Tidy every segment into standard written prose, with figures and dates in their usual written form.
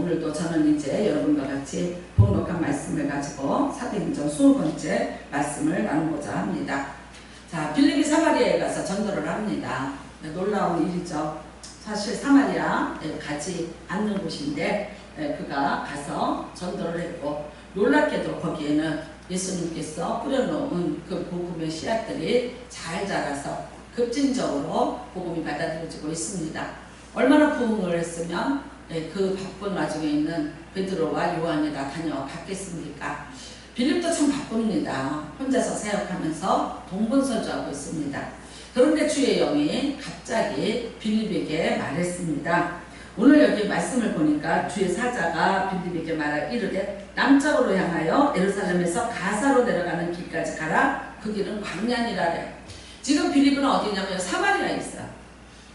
오늘도 저는 이제 여러분과 같이 복록한 말씀을 가지고 사도행전 20번째 말씀을 나누고자 합니다. 자, 빌립이 사마리아에 가서 전도를 합니다. 놀라운 일이죠. 사실 사마리아에 가지 않는 곳인데 그가 가서 전도를 했고, 놀랍게도 거기에는 예수님께서 뿌려놓은 그 복음의 씨앗들이 잘 자라서 급진적으로 복음이 받아들여지고 있습니다. 얼마나 부흥을 했으면 그 바쁜 와중에 있는 베드로와 요한이 다 다녀갔겠습니까? 빌립도 참 바쁩니다. 혼자서 사역하면서 동분서주하고 있습니다. 그런데 주의 영이 갑자기 빌립에게 말했습니다. 오늘 여기 말씀을 보니까 주의 사자가 빌립에게 말하 이르되 남쪽으로 향하여 예루살렘에서 가사로 내려가는 길까지 가라. 그 길은 광야니라래. 지금 빌립은 어디냐면 사마리아에 있어요.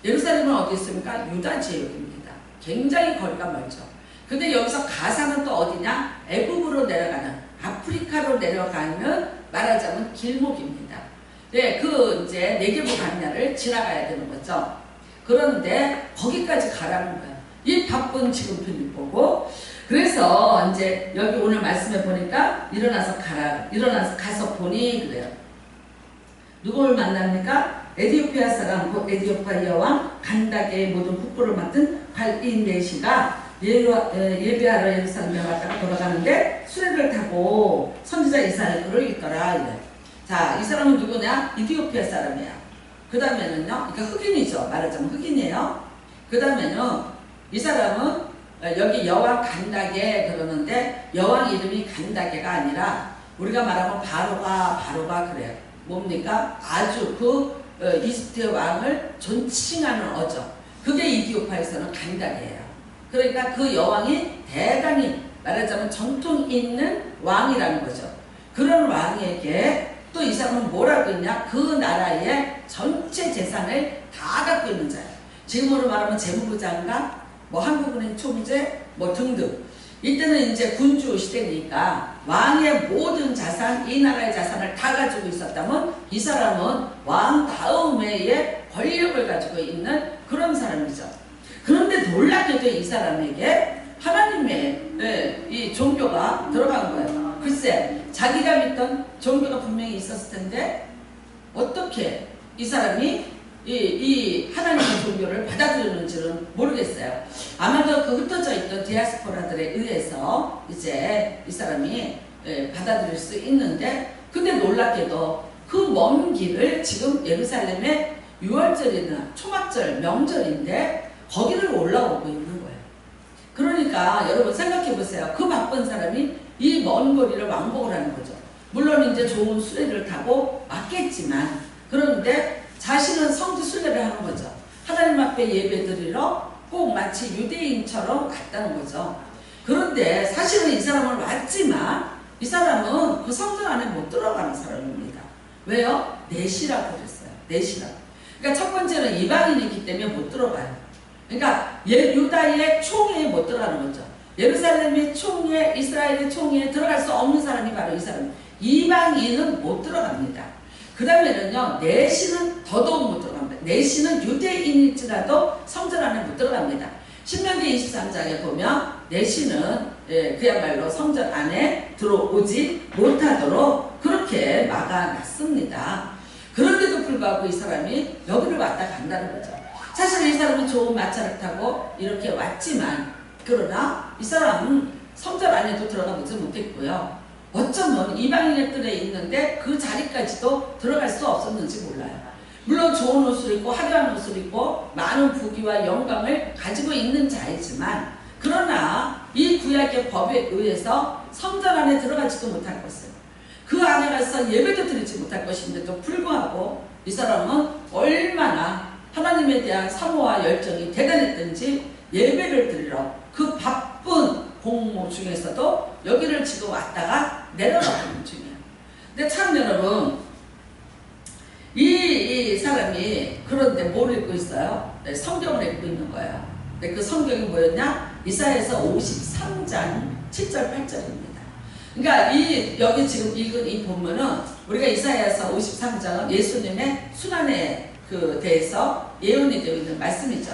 예루살렘은 어디 있습니까? 유다 지역입니다. 굉장히 거리가 멀죠. 근데 여기서 가사는 또 어디냐? 애굽으로 내려가는, 아프리카로 내려가는, 말하자면 길목입니다. 네, 그 이제 네게부 광야를 지나가야 되는 거죠. 그런데 거기까지 가라는 거예요. 이 바쁜 지금 빌립 보고. 그래서 이제 여기 오늘 말씀에 보니까 일어나서 가라. 일어나서 가서 보니 그래요. 누구를 만납니까? 에디오피아 사람, 곧 에디오피아 여왕 간다게의 모든 국부를 맡은 갈인네시가 예배하러 예루살렘에 왔다가 돌아가는데 수레를 타고 선지자 이사야를 읽더라. 이래. 자, 이 사람은 누구냐? 이디오피아 사람이야. 그 다음에는요, 그러니까 흑인이죠. 말하자면 흑인이에요. 그 다음에는 이 사람은 여기 여왕 간다게 그러는데 여왕 이름이 간다게가 아니라 우리가 말하면 바로가 그래요. 뭡니까? 아주 그 이집트 왕을 존칭하는 어죠. 그게 이디오피아에서는 간다게예요. 그러니까 그 여왕이 대단히 말하자면 전통 있는 왕이라는 거죠. 그런 왕에게 또 이 사람은 뭐라고 했냐? 그 나라의 전체 재산을 다 갖고 있는 자예요. 지금으로 말하면 재무부장과 뭐 한국은행 총재 뭐 등등. 이때는 이제 군주 시대니까 왕의 모든 자산, 이 나라의 자산을 다 가지고 있었다면 이 사람은 왕 다음에의 권력을 가지고 있는 그런 사람이죠. 그런데 놀랍게도 이 사람에게 하나님의 이 종교가 들어간 거예요. 글쎄, 자기가 믿던 종교가 분명히 있었을 텐데 어떻게 이 사람이 이 하나님의 종교를 받아들였는지는 모르겠어요. 아마도 그 흩어져 있던 디아스포라들에 의해서 이제 이 사람이 받아들일 수 있는데, 근데 놀랍게도 그 먼 길을 지금 예루살렘의 6월절이나 초막절, 명절인데 거기를 올라오고 있는 거예요. 그러니까 여러분 생각해 보세요. 그 바쁜 사람이 이 먼 거리를 왕복을 하는 거죠. 물론 이제 좋은 수레를 타고 왔겠지만, 그런데 자신은 성지 순례를 하는 거죠. 하나님 앞에 예배드리러 꼭 마치 유대인처럼 갔다는 거죠. 그런데 사실은 이 사람은 왔지만 이 사람은 그 성전 안에 못 들어가는 사람입니다. 왜요? 내시라고 그랬어요. 내시라고. 그러니까 첫 번째는 이방인이기 때문에 못 들어가요. 그러니까 유다의 총회에 못 들어가는 거죠. 예루살렘의 총회, 이스라엘의 총회에 들어갈 수 없는 사람이 바로 이 사람. 이방인은 못 들어갑니다. 그 다음에는요, 내시는 더더욱 못 들어갑니다. 내시는 유대인일지라도 성전 안에 못 들어갑니다. 신명기 23장에 보면 내시는 그야말로 성전 안에 들어오지 못하도록 그렇게 막아놨습니다. 그런데도 불구하고 이 사람이 여기를 왔다 간다는 거죠. 사실 이 사람은 좋은 마차를 타고 이렇게 왔지만, 그러나 이 사람은 성전 안에도 들어가보지 못했고요. 어쩌면 이방인의 뜰에 있는데 그 자리까지도 들어갈 수 없었는지 몰라요. 물론 좋은 옷을 입고 화려한 옷을 입고 많은 부귀와 영광을 가지고 있는 자이지만, 그러나 이 구약의 법에 의해서 성전 안에 들어가지도 못할 것을, 그 안에 가서 예배도 드리지 못할 것인데도 불구하고 이 사람은 얼마나 하나님에 대한 사모와 열정이 대단했던지 예배를 드리러 그 바쁜 공무 중에서도 여기를 지금 왔다가 내려가는 중이에요. 근데 참 여러분, 이 사람이 그런데 뭘 읽고 있어요? 네, 성경을 읽고 있는 거예요. 근데 그 성경이 뭐였냐? 이사야서 53장 7절 8절입니다. 그러니까 여기 지금 읽은 이 본문은 우리가 이사야서 53장은 예수님의 순환에 대해서 예언이 되어 있는 말씀이죠.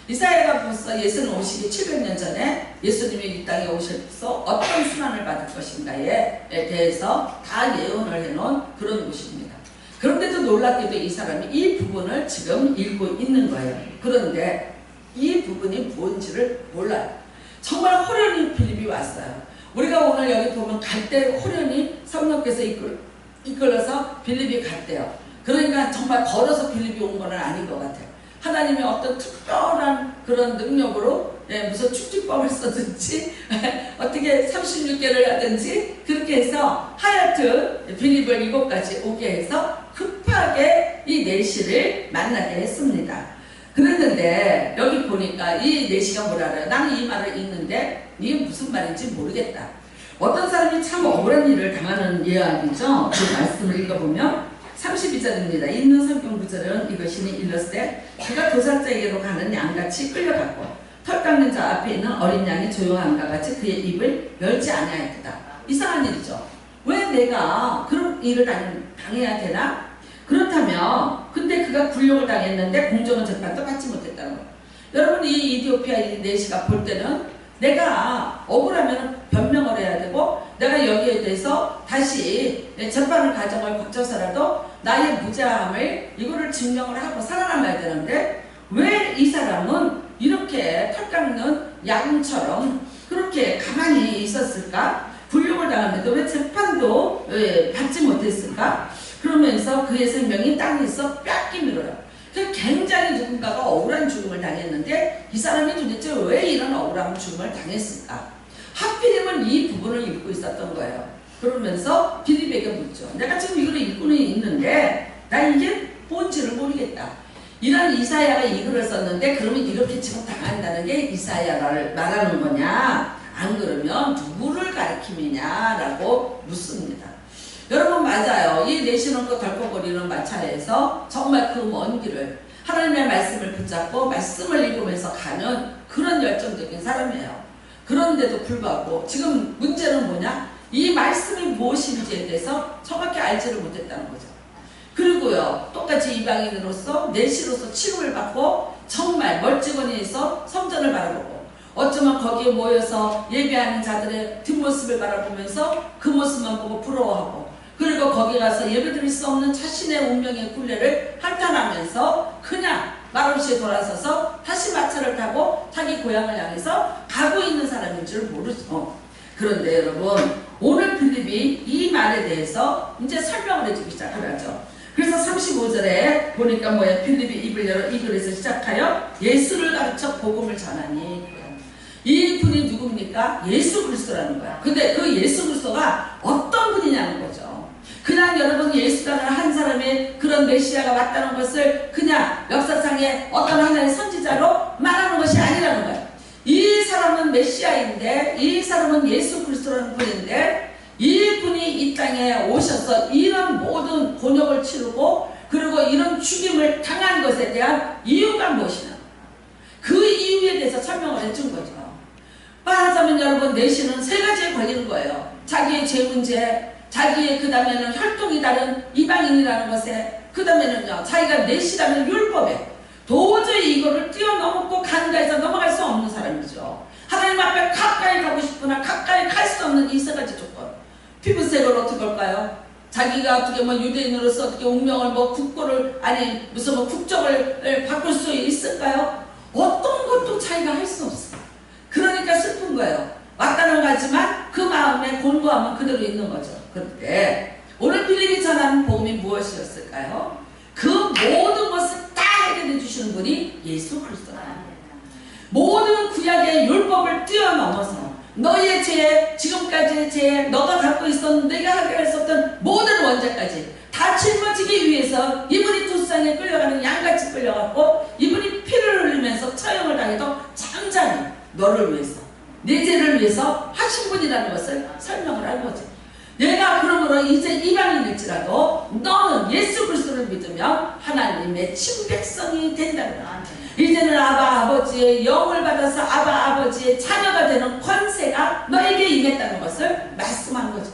이사야가 벌써 예수는 오시기 700년 전에 예수님이 이 땅에 오셔서 어떤 순환을 받을 것인가에 대해서 다 예언을 해놓은 그런 곳입니다. 그런데도 놀랍게도 이 사람이 이 부분을 지금 읽고 있는 거예요. 그런데 이 부분이 뭔지를 몰라요. 정말 호련히 빌립이 왔어요. 우리가 오늘 여기 보면 갈대 호련히 성령께서 이끌어서 빌립이 갔대요. 그러니까 정말 걸어서 빌립이 온 건 아닌 것 같아요. 하나님이 어떤 특별한 그런 능력으로 무슨 축지법을 쓰든지 어떻게 36개를 하든지 그렇게 해서 하여튼 빌립을 이곳까지 오게 해서 급하게 이 내시를 만나게 했습니다. 그랬는데 여기 보니까 이 내시가 뭐라 그래요? 나는 이 말을 읽는데 이게 무슨 말인지 모르겠다. 어떤 사람이 참 억울한 일을 당하는 이야기죠. 그 말씀을 읽어보면 32절입니다. 있는 성경 구절은 이것이니 일렀을 그가 도살자에게로 가는 양같이 끌려갔고 털 깎는 자 앞에 있는 어린 양이 조용함과 같이 그의 입을 열지 아니하였다. 이상한 일이죠. 왜 내가 그런 일을 당해야 되나? 그렇다면 근데 그가 굴욕을 당했는데 공정한 재판도 받지 못했다는 거예요. 여러분 이 이디오피아 이 내시가 볼 때는 내가 억울하면 변명을 해야 되고 내가 여기에 대해서 다시 재판을 과정을 거쳐서라도 나의 무죄함을 이거를 증명을 하고 살아남아야 되는데 왜 이 사람은 이렇게 털 깎는 양처럼 그렇게 가만히 있었을까? 굴욕을 당했는데 왜 재판도 받지 못했을까? 그러면서 그의 생명이 땅에서 뺏김으로요. 굉장히 누군가가 억울한 죽음을 당했는데 이 사람이 도대체 왜 이런 억울한 죽음을 당했을까? 하필이면 이 부분을 읽고 있었던 거예요. 그러면서 빌립에게 묻죠. 내가 지금 이걸 읽고는 있는데 나 이게 뭔지를 모르겠다. 이런 이사야가 이 글을 썼는데 그러면 이렇게 지금 당한다는 게 이사야를 말하는 거냐? 안 그러면 누구를 가리킴이냐라고 묻습니다. 여러분 맞아요. 이 내시는 거 덜컥거리는 마차에서 정말 그 먼 길을 하나님의 말씀을 붙잡고 말씀을 읽으면서 가는 그런 열정적인 사람이에요. 그런데도 불구하고 지금 문제는 뭐냐? 이 말씀이 무엇인지에 대해서 정확히 알지를 못했다는 거죠. 그리고요 똑같이 이방인으로서 내시로서 치료를 받고 정말 멀찍이에서 성전을 바라보고 어쩌면 거기에 모여서 예배하는 자들의 뒷모습을 바라보면서 그 모습만 보고 부러워하고 그리고 거기 가서 예배드릴 수 없는 자신의 운명의 굴레를 한탄하면서 그냥 말없이 돌아서서 다시 마차를 타고 자기 고향을 향해서 가고 있는 사람인 줄 모르죠. 그런데 여러분 오늘 빌립이 이 말에 대해서 이제 설명을 해주기 시작을 하죠. 그래서 35절에 보니까 뭐야? 빌립이 입을 열어 이 글에서 시작하여 예수를 가르쳐 복음을 전하니 이 분이 누굽니까? 예수 그리스도라는 거야. 근데 그 예수 그리스도가 어떤 분이냐는 거죠. 그냥 여러분 예수라는 한 사람의 그런 메시아가 왔다는 것을 그냥 역사상의 어떤 하나의 선지자로 말하는 것이 아니라는 거예요. 이 사람은 메시아인데 이 사람은 예수 그리스도라는 분인데 이 분이 이 땅에 오셔서 이런 모든 곤욕을 치르고 그리고 이런 죽임을 당한 것에 대한 이유가 무엇이냐? 그 이유에 대해서 설명을 해준 거죠. 말하자면 여러분 내시는 세 가지에 걸리는 거예요. 자기의 죄 문제, 자기의 그 다음에는 혈통이 다른 이방인이라는 것에 그 다음에는요 자기가 내시라는 율법에 도저히 이거를 뛰어넘고 간다해서 넘어갈 수 없는 사람이죠. 하나님 앞에 가까이 가고 싶으나 가까이 갈 수 없는 이 세 가지 조건. 피부색을 어떻게 할까요? 자기가 어떻게 뭐 유대인으로서 어떻게 운명을 뭐 국고를 아니 무슨 뭐 국적을 바꿀 수 있을까요? 어떤 것도 자기가 할 수 없어. 그러니까 슬픈 거예요. 왔다는 거지만 그 마음에 곤고함은 그대로 있는 거죠. 그런데 오늘 빌립이 전하는 복음이 무엇이었을까요? 그 모든 것을 다 해결해 주시는 분이 예수 그리스도다. 모든 구약의 율법을 뛰어넘어서 너의 죄, 지금까지의 죄, 너가 갖고 있었던 내가 해결할 수 없던 모든 원죄까지 다 짊어지기 위해서 이분이 투상에 끌려가는 양같이 끌려갔고 이분이 피를 흘리면서 처형을 당해도 잠잠히 너를 위해서 내 죄를 위해서 하신 분이라는 것을 설명을 한 거지. 내가 그러므로 이제 이방인일지라도 너는 예수 그리스도를 믿으면 하나님의 친백성이 된다는 거야. 이제는 아버지의 영을 받아서 아버지의 자녀가 되는 권세가 너에게 임했다는 것을 말씀한 거죠.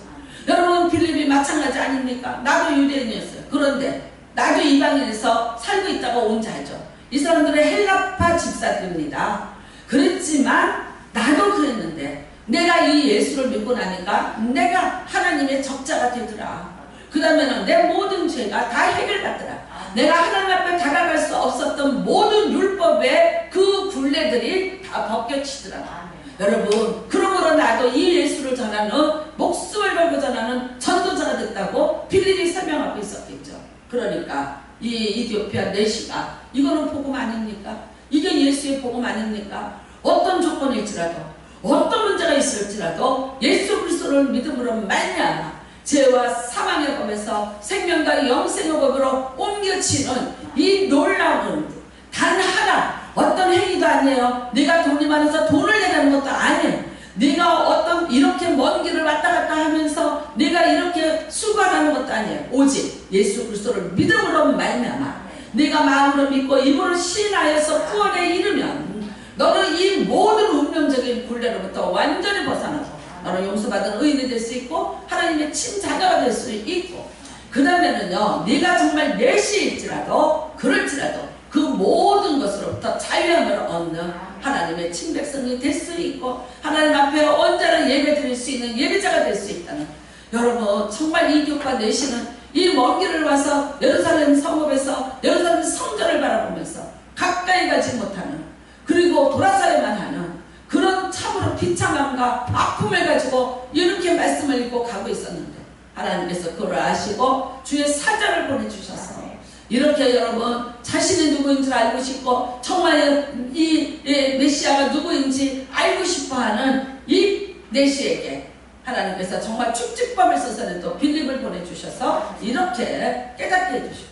여러분 빌립이 마찬가지 아닙니까? 나도 유대인이었어요. 그런데 나도 이방인에서 살고 있다가 온 자죠. 이 사람들은 헬라파 집사들입니다. 그랬지만 나도 그랬는데 내가 이 예수를 믿고 나니까 내가 하나님의 적자가 되더라. 그 다음에는 내 모든 죄가 다 해결받더라. 내가 하나님 앞에 다가갈 수 없었던 모든 율법의 그 굴레들이 다 벗겨지더라. 여러분, 그러므로 나도 이 예수를 전하는, 목숨을 걸고 전하는 전도자가 됐다고 빌립이 설명하고 있었겠죠. 그러니까 이 이디오피아 내시가 이거는 복음 아닙니까? 이게 예수의 복음 아닙니까? 어떤 조건일지라도, 어떤 문제가 있을지라도 예수 그리스도를 믿음으로 말미암아 죄와 사망의 법에서 생명과 영생의 법으로 옮겨치는 이 놀라운, 단 하나 어떤 행위도 아니에요. 네가 돈이 많아서 돈을 내라는 것도 아니에요. 네가 어떤 이렇게 먼 길을 왔다 갔다 하면서 네가 이렇게 수고하는 것도 아니에요. 오직 예수 그리스도를 믿음으로 말미암아 네가 마음으로 믿고 입으로 시인하여서 구원에 이르면 너는 이 모든 운명적인 굴레로부터 완전히 벗어나서 너는 용서받은 의인이 될 수 있고 하나님의 친자녀가 될 수 있고, 그 다음에는요, 네가 정말 내시일지라도 그럴지라도 그 모든 것으로부터 자유함을 얻는 하나님의 친백성이 될 수 있고 하나님 앞에 언제나 예배 드릴 수 있는 예배자가 될 수 있다는, 여러분 정말 이 교과 내시는 이 먼 길을 와서 예루살렘 성읍에서 예루살렘 성전을 바라보면서 가까이 가지 못하는, 그리고 돌아서야만 하는 그런 참으로 비참함과 아픔을 가지고 이렇게 말씀을 읽고 가고 있었는데 하나님께서 그걸 아시고 주의 사자를 보내주셔서 이렇게 여러분 자신이 누구인지 알고 싶고 정말 이 메시아가 누구인지 알고 싶어하는 이 내시에게 하나님께서 정말 축직법을 써서는 또 빌립을 보내주셔서 이렇게 깨닫게 해주시고,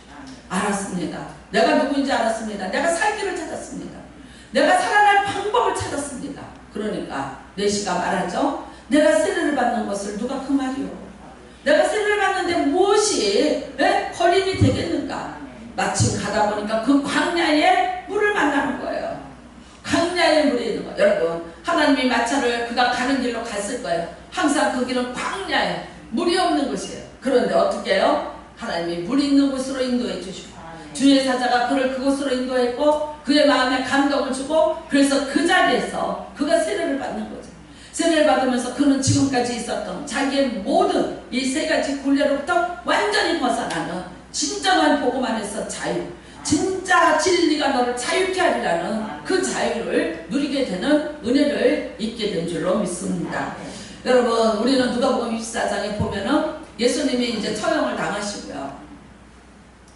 알았습니다. 내가 누구인지 알았습니다. 내가 살 길을 찾았습니다. 내가 살아날 방법을 찾았습니다. 그러니까 내시가 말하죠. 내가 세례를 받는 것을 누가 그 말이요. 내가 세례를 받는데 무엇이 걸림이 되겠는가. 마침 가다 보니까 그 광야에 물을 만나는 거예요. 광야에 물이 있는 거예요. 여러분, 하나님이 마차를 그가 가는 길로 갔을 거예요. 항상 그 길은 광야에 물이 없는 곳이에요. 그런데 어떻게 해요? 하나님이 물이 있는 곳으로 인도해 주시고 주의 사자가 그를 그곳으로 인도했고 그의 마음에 감동을 주고, 그래서 그 자리에서 그가 세례를 받는 거죠. 세례를 받으면서 그는 지금까지 있었던 자기의 모든 이 세 가지 굴레로부터 완전히 벗어나는 진정한 복음 안에서 자유, 진짜 진리가 너를 자유케 하리라는 그 자유를 누리게 되는 은혜를 입게 된 줄로 믿습니다. 여러분, 우리는 누가복음 24장에 보면은 예수님이 이제 처형을 당하시고요.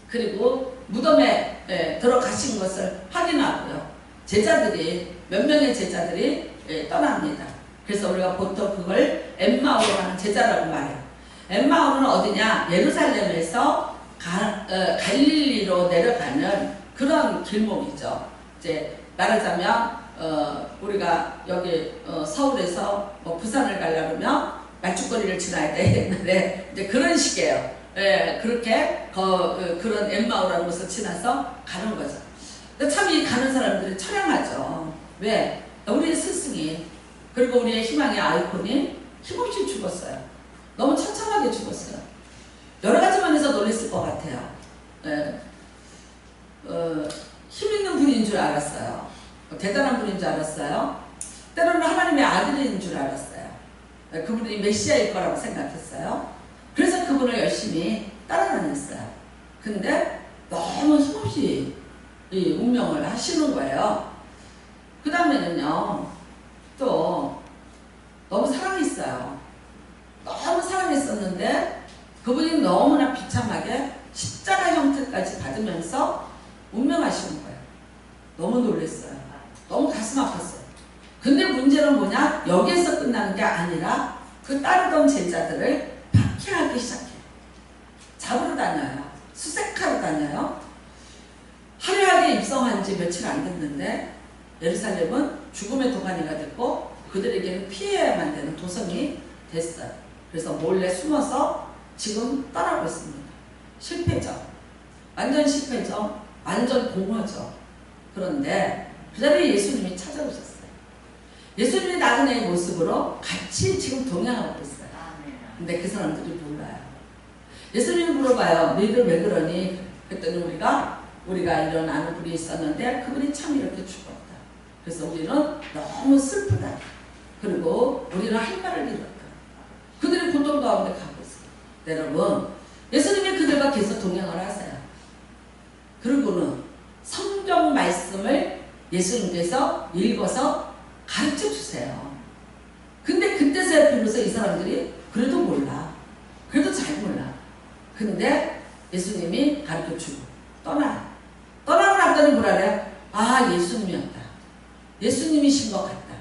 그리고 무덤에 들어가신 것을 확인하고요. 제자들이, 몇 명의 제자들이 떠납니다. 그래서 우리가 보통 그걸 엠마오라는 제자라고 말해요. 엠마오는 어디냐? 예루살렘에서 갈릴리로 내려가는 그런 길목이죠. 이제 말하자면 우리가 여기 서울에서 뭐 부산을 가려면 말죽거리를 지나야 돼. 옛날에 이제 그런 식이에요. 그렇게 그런 엠마오라는 곳을 지나서 가는 거죠. 참 이 가는 사람들이 처량하죠. 왜? 우리의 스승이, 그리고 우리의 희망의 아이콘이 힘없이 죽었어요. 너무 처참하게 죽었어요. 여러 가지 면에서 놀랬을 것 같아요. 힘 있는 분인 줄 알았어요. 대단한 분인 줄 알았어요. 때로는 하나님의 아들인 줄 알았어요. 그분이 메시아일 거라고 생각했어요. 그래서 그분을 열심히 따라다녔어요. 근데 너무 힘없이 이 운명을 하시는 거예요. 그 다음에는요, 또 너무 사랑했어요. 너무 사랑했었는데 그분이 너무나 비참하게 십자가 형태까지 받으면서 운명하시는 거예요. 너무 놀랐어요. 너무 가슴 아팠어요. 근데 문제는 뭐냐? 여기에서 끝나는 게 아니라 그 따르던 제자들을 박해하기 시작해요. 잡으러 다녀요. 수색하러 다녀요. 화려하게 입성한 지 며칠 안 됐는데 예루살렘은 죽음의 도가니가 됐고 그들에게는 피해야만 되는 도성이 됐어요. 그래서 몰래 숨어서 지금 떠나고 있습니다. 실패죠. 완전 실패죠. 완전 공허죠. 그런데 그 자리에 예수님이 찾아오셨어요. 예수님이 나그네의 모습으로 같이 지금 동행하고 있어요. 근데 그 사람들이 몰라요. 예수님이 물어봐요. 너희들 왜 그러니? 그랬더니 우리가 우리가 이런 아는 분이 있었는데 그분이 참 이렇게 죽었다. 그래서 우리는 너무 슬프다. 그리고 우리는 할 말을 잃었다. 그들이 고통 가운데 가고 있어요. 여러분, 예수님이 그들과 계속 동행을 하세요. 그리고는 성경 말씀을 예수님께서 읽어서 가르쳐 주세요. 근데 그때서야 비로소 이 사람들이 그래도 몰라. 그래도 잘 몰라. 근데 예수님이 가르쳐 주고 떠나. 떠나고 났더니 뭐라 그래? 아, 예수님이었다. 예수님이신 것 같다.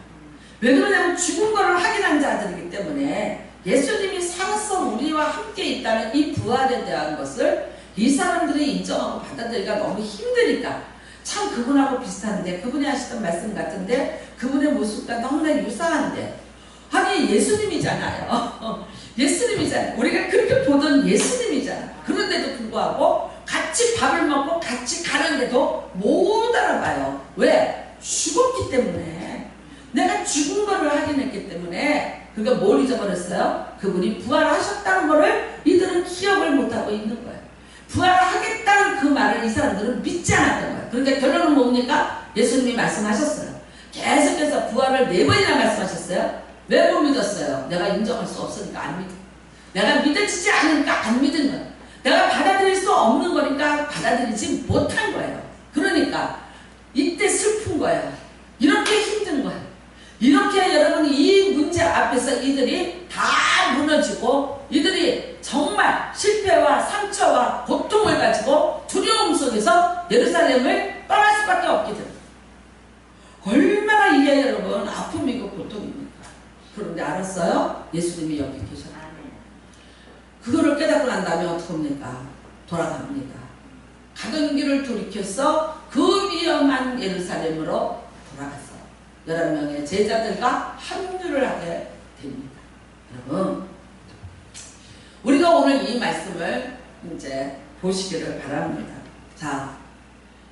왜 그러냐면 죽은 거를 확인한 자들이기 때문에 예수님이 살아서 우리와 함께 있다는 이 부활에 대한 것을 이 사람들이 인정하고 받아들이기가 너무 힘드니까 참 그분하고 비슷한데 그분이 하시던 말씀 같은데 그분의 모습과 너무나 유사한데 아니 예수님이잖아요. 예수님이잖아요. 우리가 그렇게 보던 예수님이잖아요. 그런데도 불구하고 같이 밥을 먹고 같이 가는데도 못 알아봐요. 왜? 죽었기 때문에. 내가 죽은 거를 확인했기 때문에. 그러니까 뭘 잊어버렸어요? 그분이 부활하셨다는 거를 이들은 기억을 못하고 있는 거예요. 부활하겠다는 그 말을 이 사람들은 믿지 않았던 거예요. 그러니까 결론은 뭡니까? 예수님이 말씀하셨어요. 계속해서 부활을 4번이나 말씀하셨어요. 왜 못 믿었어요? 내가 인정할 수 없으니까 안 믿어. 내가 믿어지지 않으니까 안 믿은 거예요. 내가 받아들일 수 없는 거니까 받아들이지 못한 거예요. 그러니까 이때 슬픈 거예요. 이렇게 힘든 거예요. 이렇게 여러분 이 문제 앞에서 이들이 다 무너지고 이들이 정말 실패와 상처와 고통을 가지고 두려움 속에서 예루살렘을 떠날 수밖에 없게 됩니다. 얼마나 이게 여러분 아픔이고 고통입니까? 그런데 알았어요? 예수님이 여기 계셨다. 그거를 깨닫고 난 다음에 어떻게 합니까? 돌아갑니다. 가던 길을 돌이켜서 그 위험한 예루살렘으로 돌아가서 11명의 제자들과 합류를 하게 됩니다. 여러분, 우리가 오늘 이 말씀을 이제 보시기를 바랍니다. 자,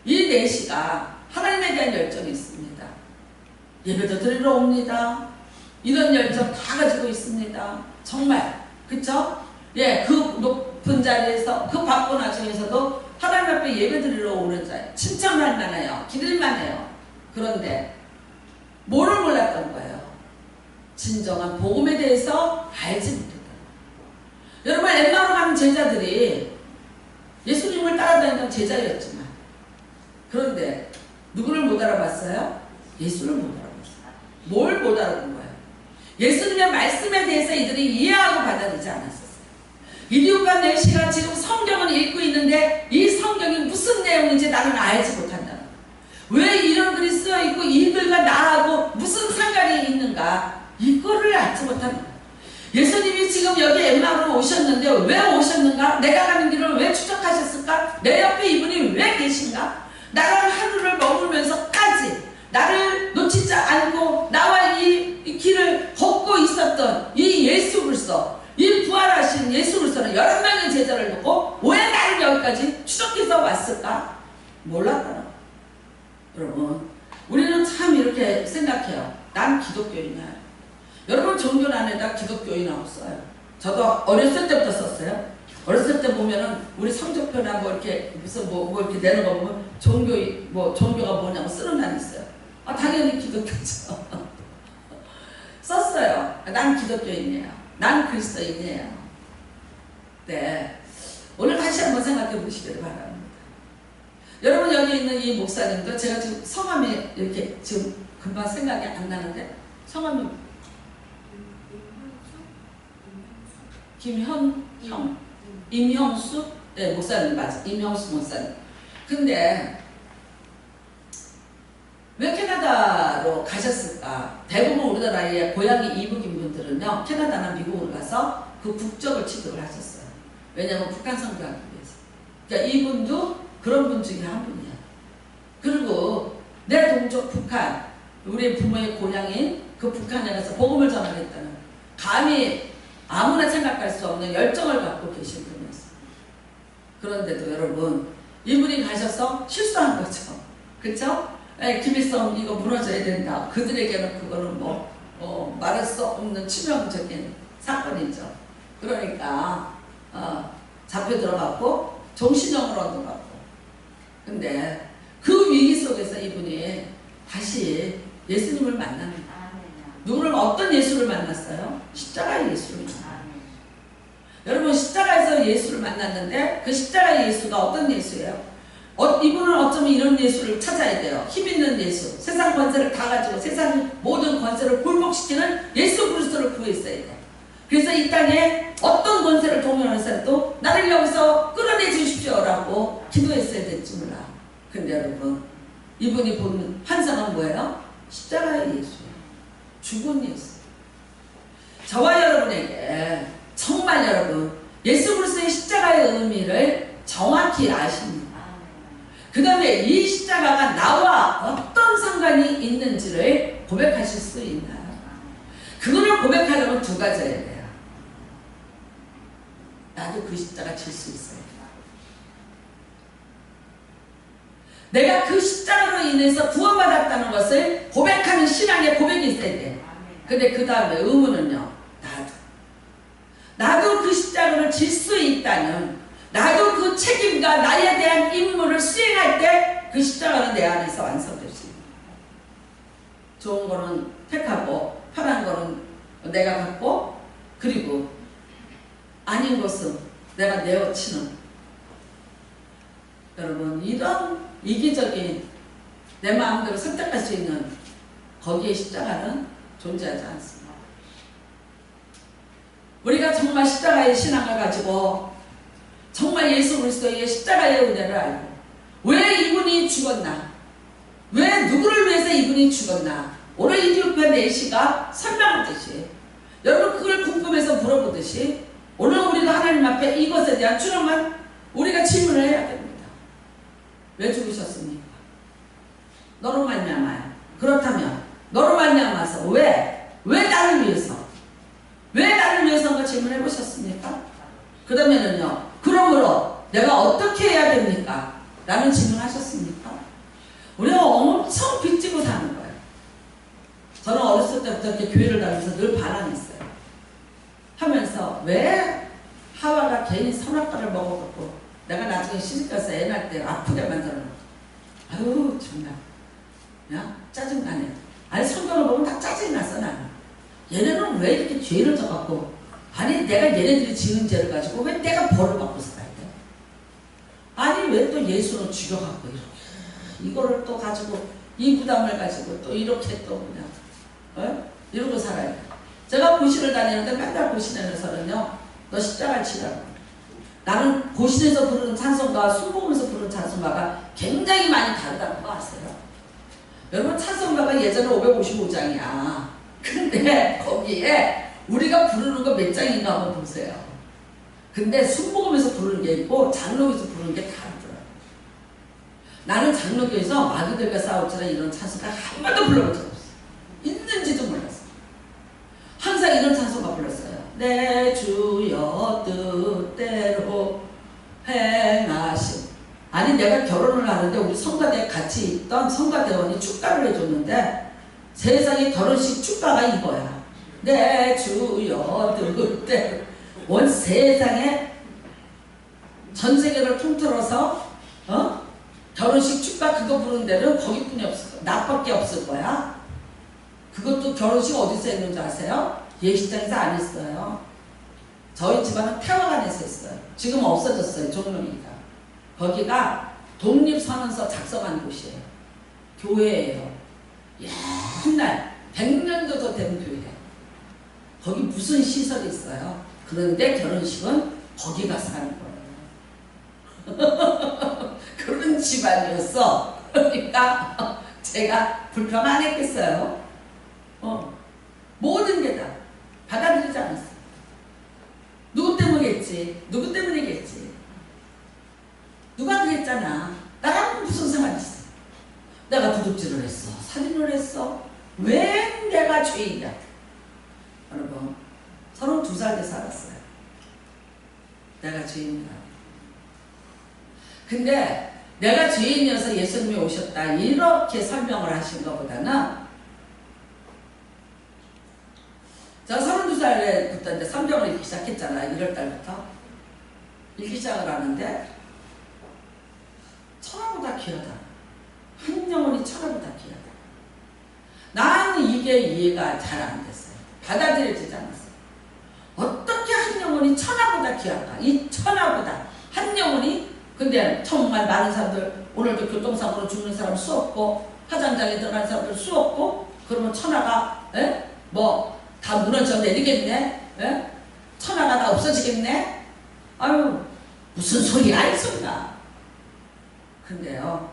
이 4시가 하나님에 대한 열정이 있습니다. 예배도 드리러 옵니다. 이런 열정 다 가지고 있습니다. 정말. 그쵸? 예, 그 높은 자리에서, 그 바쁜 와중에서도 하나님 앞에 예배 드리러 오는 자예요. 칭찬할 만해요. 기댈만 해요. 그런데, 뭐를 몰랐던 거예요? 진정한 복음에 대해서 알지 못했던 거예요. 여러분, 엠마오로 가는 제자들이 예수님을 따라다니던 제자였지만, 그런데, 누구를 못 알아봤어요? 예수를 못 알아봤어요. 뭘 못 알아본 거예요? 예수님의 말씀에 대해서 이들이 이해하고 받아들이지 않았었어요. 이디오파 내시가 지금 성경을 읽고 있는데 이 성경이 무슨 내용인지 나는 알지 못한다. 왜 이런 글이 쓰여있고 이 글과 나하고 무슨 상관이 있는가? 이거를 알지 못한다. 예수님이 지금 여기 엠마오로 오셨는데 왜 오셨는가? 내가 가는 길을 왜 추적하셨을까? 내 옆에 이분이 왜 계신가? 나랑 하루를 머물면서까지 나를 놓치지 않고 나와 이 길을 걷고 있었던 이 예수 그리스도, 이 부활하신 예수 그리스도는 11명의 제자를 놓고 왜 나를 여기까지 추적해서 왔을까? 몰랐더라. 여러분, 우리는 참 이렇게 생각해요. 난 기독교인이야. 여러분, 종교 안에다 기독교인 없어요. 저도 어렸을 때부터 썼어요. 어렸을 때 보면은 우리 성적표나 뭐 이렇게 무슨 뭐 이렇게 내는 거 보면 종교가 뭐냐고 쓰는 날 있어요. 아, 당연히 기독교죠. 썼어요. 난 기독교인이에요. 난 그리스도인이에요. 네. 오늘 다시 한번 생각해 보시기를 바랍니다. 여러분, 여기 있는 이 목사님도 제가 지금 성함이 이렇게 지금 금방 생각이 안 나는데, 성함이 임형수? 네, 목사님 맞아. 임형수 목사님. 근데 왜 캐나다로 가셨을까? 대부분 우리나라의 고향이 이북인 분들은요, 캐나다나 미국으로 가서 그 국적을 취득을 하셨어요. 왜냐하면 북한 선교하기 위해서. 그러니까 이분도 그런 분 중에 한 분이에요. 그리고 내 동족 북한, 우리 부모의 고향인 그 북한에 가서 복음을 전하겠다는 감히 아무나 생각할 수 없는 열정을 갖고 계신 분이었어요. 그런데도 여러분, 이분이 가셔서 실수한 거죠. 그쵸? 김일성 이거 무너져야 된다. 그들에게는 그거는 말할 수 없는 치명적인 사건이죠. 그러니까 잡혀 들어갔고 종신형으로 얻어갔고 근데 그 위기 속에서 이분이 다시 예수님을 만납니다. 누구를 어떤 예수를 만났어요? 십자가의 예수를 만났어요. 여러분 십자가에서 예수를 만났는데 그 십자가의 예수가 어떤 예수예요? 이분은 어쩌면 이런 예수를 찾아야 돼요. 힘있는 예수, 세상 권세를 다 가지고 세상 모든 권세를 굴복시키는 예수 그리스도를 구했어야 돼요. 그래서 이 땅에 어떤 권세를 동요하는 사람도 나를 여기서 끌어내 주십시오 라고 기도했어야 될지 몰라. 근데 여러분 이분이 본 환상은 뭐예요? 십자가의 예수예요. 죽은 예수. 저와 여러분에게 정말 여러분 예수 그리스도의 십자가의 의미를 정확히 아십니다. 그 다음에 이 십자가가 나와 어떤 상관이 있는지를 고백하실 수 있나요? 그거를 고백하려면 두 가지여야 돼요. 나도 그 십자가 질 수 있어요. 내가 그 십자가로 인해서 구원받았다는 것을 고백하는 신앙의 고백이 있어야 돼요. 근데 그 다음에 의무는요. 나도 그 십자가를 질 수 있다는, 나도 그 책임과 나에 대한 임무를 수행할 때 그 십자가는 내 안에서 완성될 수 있습니다. 좋은 거는 택하고 파란 거는 내가 갖고, 그리고 아닌 것은 내가 내어치는, 여러분 이런 이기적인 내 마음대로 선택할 수 있는 거기에 십자가는 존재하지 않습니다. 우리가 정말 십자가의 신앙을 가지고 정말 예수 그리스도의 십자가의 은혜를 알고 왜 이분이 죽었나, 왜 누구를 위해서 이분이 죽었나, 오늘 이디오피아 내시가 설명하듯이 여러분 그걸 궁금해서 물어보듯이 오늘 우리도 하나님 앞에 이것에 대한 추론만 우리가 질문을 해야 됩니다. 왜 죽으셨습니까? 너로 말미암아요. 그렇다면 너로 말미암아서 왜 나를 위해서, 왜 나를 위해서인가 질문해 보셨습니까? 그 다음에는요, 그러므로 내가 어떻게 해야 됩니까? 라는 질문하셨습니까? 우리가 엄청 빚지고 사는 거예요. 저는 어렸을 때부터 이렇게 교회를 다니면서 늘 반항했어요. 하면서 왜 하와가 괜히 선악과를 먹어갖고 내가 나중에 시집가서 애 낳을 때 아프게 만들어놓고, 아유 정말 야 짜증나네. 아니 성경을 보면 다 짜증이 났어. 나는 얘네는 왜 이렇게 죄를 져갖고, 아니 내가 얘네들이 지은 죄를 가지고 왜 내가 벌을 받고 살아야 돼? 아니 왜 또 예수는 죽여갖고 이렇게 이거를 또 가지고 이 부담을 가지고 또 이렇게 또 그냥 이러고 살아야 돼. 제가 고신을 다니는데 맨날 고신에서는요, 너 십자가를 치라고. 나는 고신에서 부르는 찬송가와 순복음에서 부르는 찬송가가 굉장히 많이 다르다는 거 아세요? 여러분 찬송가가 예전에 555장이야. 근데 거기에 우리가 부르는 거 몇 장인가 한번 보세요. 근데 순복음에서 부르는 게 있고 장로교에서 부르는 게 다르더라고요. 나는 장로교에서 마귀들과 싸우처럼 이런 찬송가 한 번도 불러본 적 없어요. 있는지도 몰랐어요. 항상 이런 찬송가 불렀어요. 내 주여 뜻대로 행하심. 아니 내가 결혼을 하는데 우리 성가대에 같이 있던 성가대원이 축가를 해줬는데 세상에 결혼식 축가가 이거야. 내 주여 뜻대로. 온 세상에 전 세계를 통틀어서 결혼식 축가 그거 부르는 데는 거기뿐이 없을 거야. 나밖에 없을 거야. 그것도 결혼식 어디서 했는지 아세요? 예식장에서 안 했어요. 저희 집안은 태화관에서 했어요. 지금 없어졌어요. 종로니까. 거기가 독립선언서 작성한 곳이에요. 교회예요. 옛날 100년도 더 된 교회. 거기 무슨 시설이 있어요. 그런데 결혼식은 거기 가서 하는 거예요. 그런 집안이었어. 그러니까 제가 불평 안 했겠어요. 모든 게 다 받아들이지 않았어. 누구 때문이겠지. 누구 때문이겠지. 누가 그랬잖아. 나랑 무슨 상관이 있어. 내가 도둑질을 했어. 살인을 했어. 왜 내가 죄인이야. 여러분 32살 때 살았어요. 내가 죄인이다. 근데 내가 죄인이어서 예수님이 오셨다 이렇게 설명을 하신 것보다는, 제가 32살에부터 이제 성경을 읽기 시작했잖아요. 1월달부터 읽기 시작을 하는데 처음보다 귀하다. 한 영혼이 천하보다 귀하다. 나는 이게 이해가 잘 안 됐어요. 받아들여지지 않았어요. 어떻게 한 영혼이 천하보다 귀할까? 이 천하보다 한 영혼이. 근데 정말 많은 사람들, 오늘도 교통사고로 죽는 사람 수 없고 화장장에 들어간 사람들 수 없고, 그러면 천하가 뭐 다 무너져 내리겠네? 천하가 다 없어지겠네? 아유, 무슨 소리야 이 소리가. 근데요,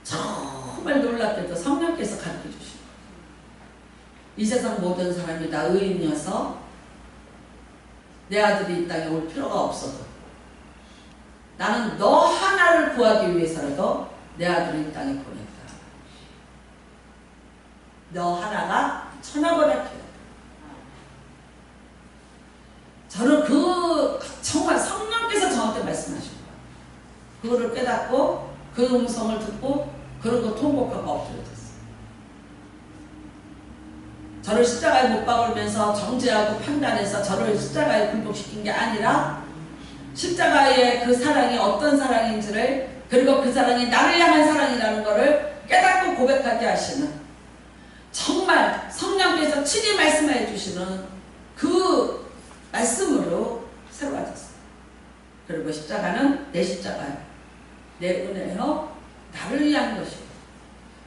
정말 놀랍게도 성령께서 가르쳐 주신 거예요. 이 세상 모든 사람이 다 의인이어서 내 아들이 이 땅에 올 필요가 없어도 나는 너 하나를 구하기 위해서라도 내 아들을 이 땅에 보냈다. 너 하나가 천하보다 귀하다. 저는 정말 성령께서 저한테 말씀하신 거예요. 그거를 깨닫고 그 음성을 듣고 그러고 통곡하고 엎드려졌어요. 저를 십자가에 못 박으면서 정죄하고 판단해서 저를 십자가에 굴복시킨 게 아니라 십자가의 그 사랑이 어떤 사랑인지를, 그리고 그 사랑이 나를 향한 사랑이라는 것을 깨닫고 고백하게 하시는, 정말 성령께서 친히 말씀해 주시는 그 말씀으로 새로워졌어요. 그리고 십자가는 내 십자가요, 내 은혜요, 나를 위한 것이고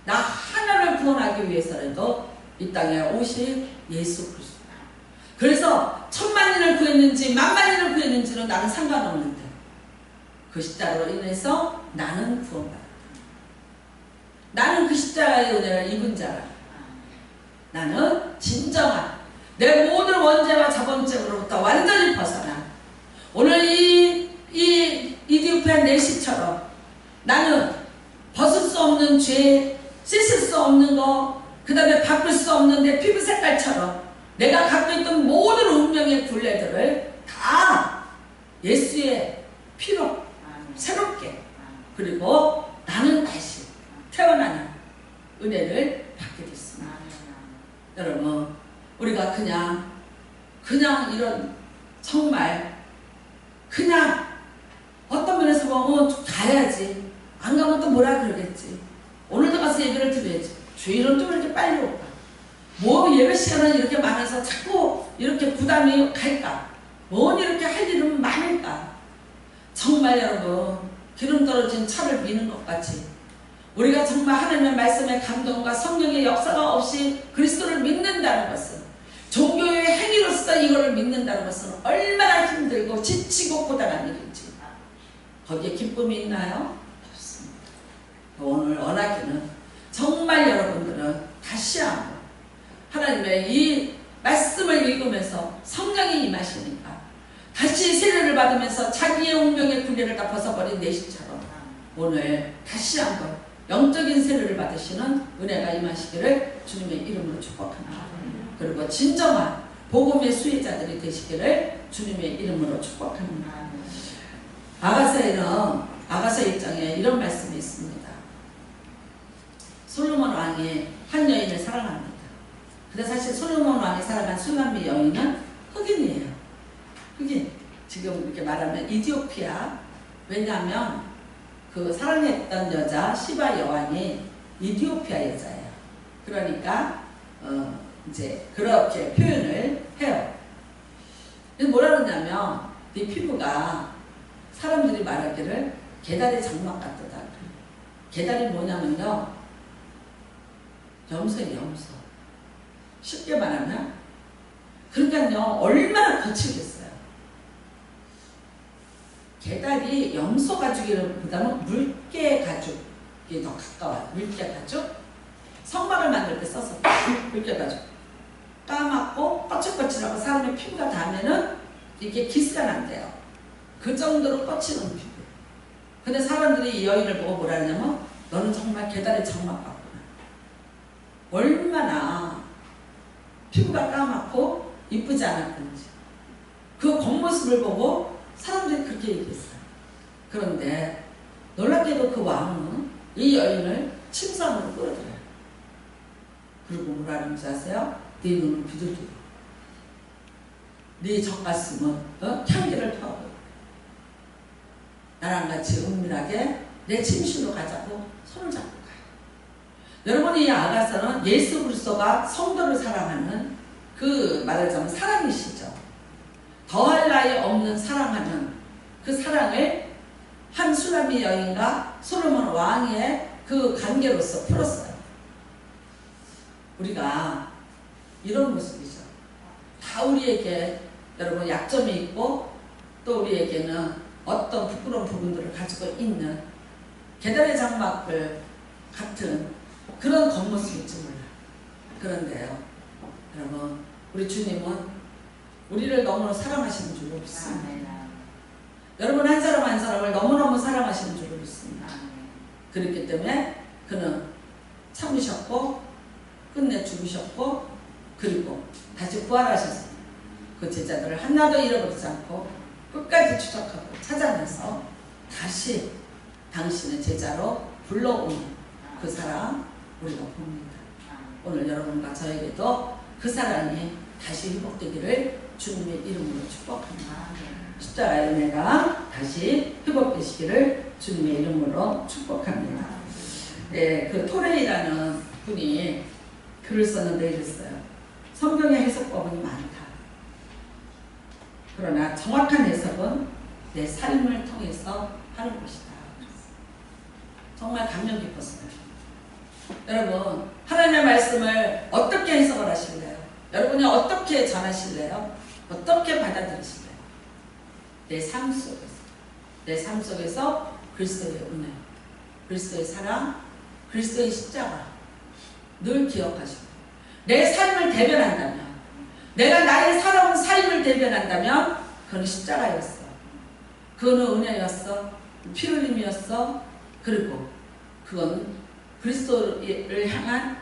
나 하나를 구원하기 위해서라도 이 땅에 오신 예수 그리스도. 그래서 10,000,000인을 구했는지 10,000,000인을 구했는지는 나는 상관없는데 그 십자가로 인해서 나는 구원받았다. 나는 그 십자가의 은혜를 입은 자라. 나는 진정한 내 모든 원죄와 자본죄로부터 완전히 벗어나 오늘 이 이디오피아 내시처럼 나는 벗을 수 없는 죄, 씻을 수 없는 거, 그 다음에 바꿀 수 없는 내 피부 색깔처럼 내가 갖고 있던 모든 운명의 굴레들을 다 예수의 피로 새롭게, 그리고 나는 다시 태어나는 은혜를 받게 됐습니다. 여러분, 우리가 그냥 이런 정말 그냥 어떤 면에서 보면 가야지, 안 가면 또 뭐라 그러겠지, 오늘도 가서 예배를 드려야지, 주일은 또 이렇게 빨리 올까, 뭐 예배 시간은 이렇게 많아서 자꾸 이렇게 부담이 갈까, 뭔 이렇게 할 일은 많을까. 정말 여러분, 기름 떨어진 차를 미는 것 같이 우리가 정말 하나님의 말씀의 감동과 성령의 역사가 없이 그리스도를 믿는다는 것은, 종교의 행위로서 이거를 믿는다는 것은 얼마나 힘들고 지치고 고단한 일인지. 거기에 기쁨이 있나요? 없습니다. 오늘 원하기는 정말 여러분들은 다시 한번 하나님의 이 말씀을 읽으면서 성령이 임하시니까 다시 세례를 받으면서 자기의 운명의 굴레를 다 벗어버린 내시처럼 오늘 다시 한번 영적인 세례를 받으시는 은혜가 임하시기를 주님의 이름으로 축복합니다. 그리고 진정한 복음의 수혜자들이 되시기를 주님의 이름으로 축복합니다. 아가서에는 아가서 1장에 이런 말씀이 있습니다. 솔로몬 왕이 한 여인을 사랑합니다. 근데 사실 솔로몬 왕이 사랑한 슐람미 여인은 흑인이에요. 흑인. 지금 이렇게 말하면 이디오피아. 왜냐하면 그 사랑했던 여자 시바 여왕이 이디오피아 여자예요. 그러니까 이제 그렇게 표현을 해요. 그래서 뭐라 그러냐면 네 피부가 사람들이 말하기를 개다리 장막 같다. 개다리 뭐냐면요, 염소예요, 염소. 쉽게 말하면. 그러니까요, 얼마나 거칠겠어요. 개다리 염소 가죽보다는 물개 가죽이 더 가까워요. 물개 가죽. 성막을 만들 때 써서 물개 가죽. 까맣고 거칠거칠하고 사람의 피부가 닿으면은 이게 기스가 난대요. 그 정도로 뻗치는 피부. 근데 사람들이 이 여인을 보고 뭐라 하냐면 너는 정말 개다리 장막 같구나. 얼마나 피부가 까맣고 이쁘지 않았는지. 그 겉모습을 보고 사람들이 그렇게 얘기했어요. 그런데 놀랍게도 그 왕은 이 여인을 침상으로 끌어들여요. 그리고 뭐라 하는지 아세요? 네 눈을 비둘기로, 네 젖가슴은 향기를 펴고 나랑 같이 은밀하게 내 침실로 가자고 손을 잡고 가요. 여러분이 이 아가서는 예수 그리스도가 성도를 사랑하는 그 말하자면 사랑이시죠. 더할 나위 없는 사랑하는 그 사랑을 한 수라미 여인과 솔로몬 왕의 그 관계로서 풀었어요. 우리가 이런 모습이죠. 다 우리에게 여러분 약점이 있고 또 우리에게는 어떤 부끄러운 부분들을 가지고 있는 계단의 장막을 같은 그런 겉모습일지 몰라. 그런데요, 여러분, 우리 주님은 우리를 너무나 사랑하시는 줄로 믿습니다. 여러분 한 사람 한 사람을 너무너무 사랑하시는 줄로 믿습니다. 그렇기 때문에 그는 참으셨고 끝내 죽으셨고 그리고 다시 부활하셔서 그 제자들을 하나도 잃어버리지 않고 끝까지 추적하고 찾아내서 다시 당신의 제자로 불러오는 그 사랑 우리가 봅니다. 오늘 여러분과 저에게도 그 사랑이 다시 회복되기를 주님의 이름으로 축복합니다. 십자가의 은혜가 다시 회복되시기를 주님의 이름으로 축복합니다. 네, 그 토레이라는 분이 글을 썼는데 이랬어요. 성경의 해석법은 많다. 그러나 정확한 해석은 내 삶을 통해서 하는 것이다. 정말 감명 깊었어요. 여러분, 하나님의 말씀을 어떻게 해석을 하실래요? 여러분이 어떻게 전하실래요? 어떻게 받아들이실래요? 내 삶 속에서, 내 삶 속에서 그리스도의 은혜, 그리스도의 사랑, 그리스도의 십자가 늘 기억하시고 내 삶을 대변한다면, 내가 나의 살아온 삶을 대변한다면 그건 십자가였어. 그건 은혜였어. 피 흘림이었어. 그리고 그건 그리스도를 향한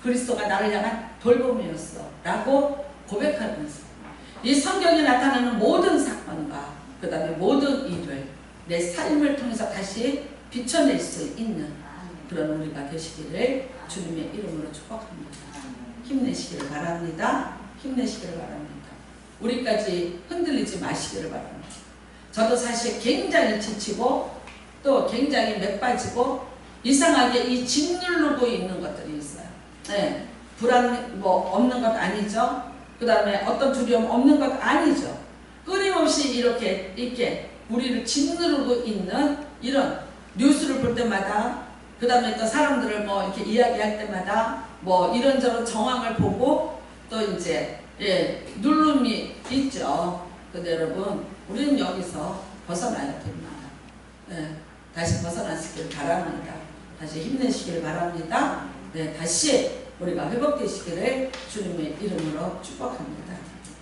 그리스도가 나를 향한 돌봄이었어 라고 고백하면서 이 성경에 나타나는 모든 사건과 그 다음에 모든 일을 내 삶을 통해서 다시 비춰낼 수 있는 그런 우리가 되시기를 주님의 이름으로 축복합니다. 힘내시기를 바랍니다. 힘내시기를 바랍니다. 우리까지 흔들리지 마시기를 바랍니다. 저도 사실 굉장히 지치고 또 굉장히 맥빠지고 이상하게 이 짓누르고 있는 것들이 있어요. 네, 불안 뭐 없는 것 아니죠. 그 다음에 어떤 두려움 없는 것 아니죠. 끊임없이 이렇게 우리를 짓누르고 있는 이런 뉴스를 볼 때마다 그 다음에 또 사람들을 뭐 이렇게 이야기할 때마다 뭐 이런저런 정황을 보고 또 이제 누름이 있죠. 근데 여러분 우리는 여기서 벗어나야 됩니다. 네, 다시 벗어나시길 바랍니다. 다시 힘내시길 바랍니다. 네, 다시 우리가 회복되시기를 주님의 이름으로 축복합니다.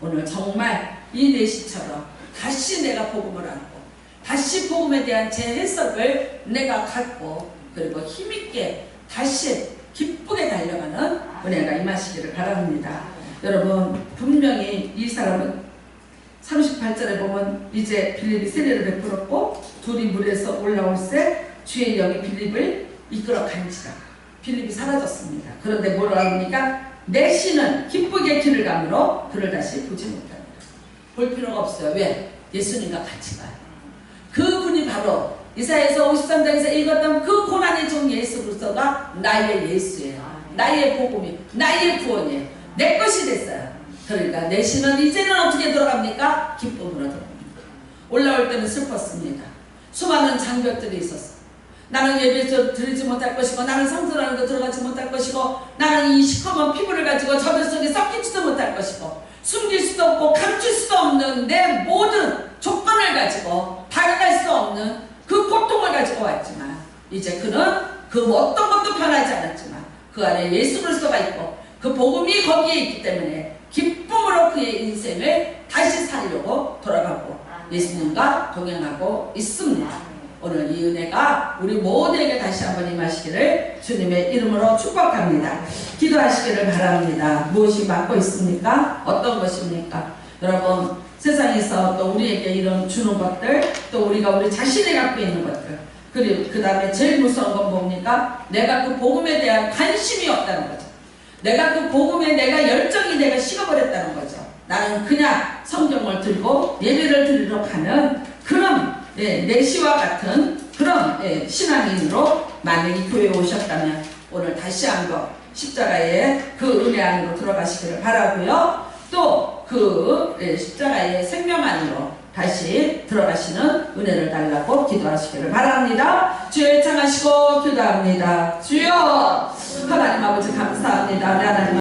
오늘 정말 이 내시처럼 다시 내가 복음을 안고 다시 복음에 대한 제 해석을 내가 갖고 그리고 힘있게 다시 기쁘게 달려가는 은혜가 임하시기를 바랍니다. 여러분 분명히 이 사람은 38절에 보면 이제 빌립이 세례를 베풀었고 둘이 물에서 올라올새 주의 영이 빌립을 이끌어 간지라. 빌립이 사라졌습니다. 그런데 뭐라 합니까? 내 신은 기쁘게 길을 가므로 그를 다시 보지 못합니다. 볼 필요가 없어요. 왜? 예수님과 같이 가요. 그분이 바로 이사야서 53장에서 읽었던 그 고난의 종 예수 그리스도가 나의 예수예요. 나의 복음이, 나의 구원이에요. 내 것이 됐어요. 그러니까 내 신은 이제는 어떻게 돌아갑니까? 기쁨으로 돌아갑니다. 올라올 때는 슬펐습니다. 수많은 장벽들이 있었어요. 나는 예배 드리지 못할 것이고 나는 성전안에 들어가지 못할 것이고 나는 이 시커먼 피부를 가지고 저들 속에 섞이지도 못할 것이고 숨길 수도 없고 감출 수도 없는 내 모든 조건을 가지고 발휘할 수 없는 그 고통을 가지고 왔지만 이제 그는 그 어떤 것도 변하지 않았지만 그 안에 예수 그리스도가 있고 그 복음이 거기에 있기 때문에 기쁨으로 그의 인생을 다시 살려고 돌아가고 예수님과 동행하고 있습니다. 오늘 이 은혜가 우리 모두에게 다시 한번 임하시기를 주님의 이름으로 축복합니다. 기도하시기를 바랍니다. 무엇이 막고 있습니까? 어떤 것입니까? 여러분 세상에서 또 우리에게 이런 주는 것들 또 우리가 우리 자신이 갖고 있는 것들 그리고 그 다음에 제일 무서운 건 뭡니까? 내가 그 복음에 대한 관심이 없다는 거죠. 내가 그 복음에 내가 열정이 내가 식어버렸다는 거죠. 나는 그냥 성경을 들고 예배를 드리러 가는 그런 내시와 같은 그런 신앙인으로 만약에 교회에 오셨다면 오늘 다시 한번 십자가의 그 은혜 안으로 들어가시기를 바라고요. 또 그 십자가의 생명 안으로 다시 들어가시는 은혜를 달라고 기도하시기를 바랍니다. 주여, 창하시고 기도합니다. 주여, 하나님 아버지 감사합니다. 하나님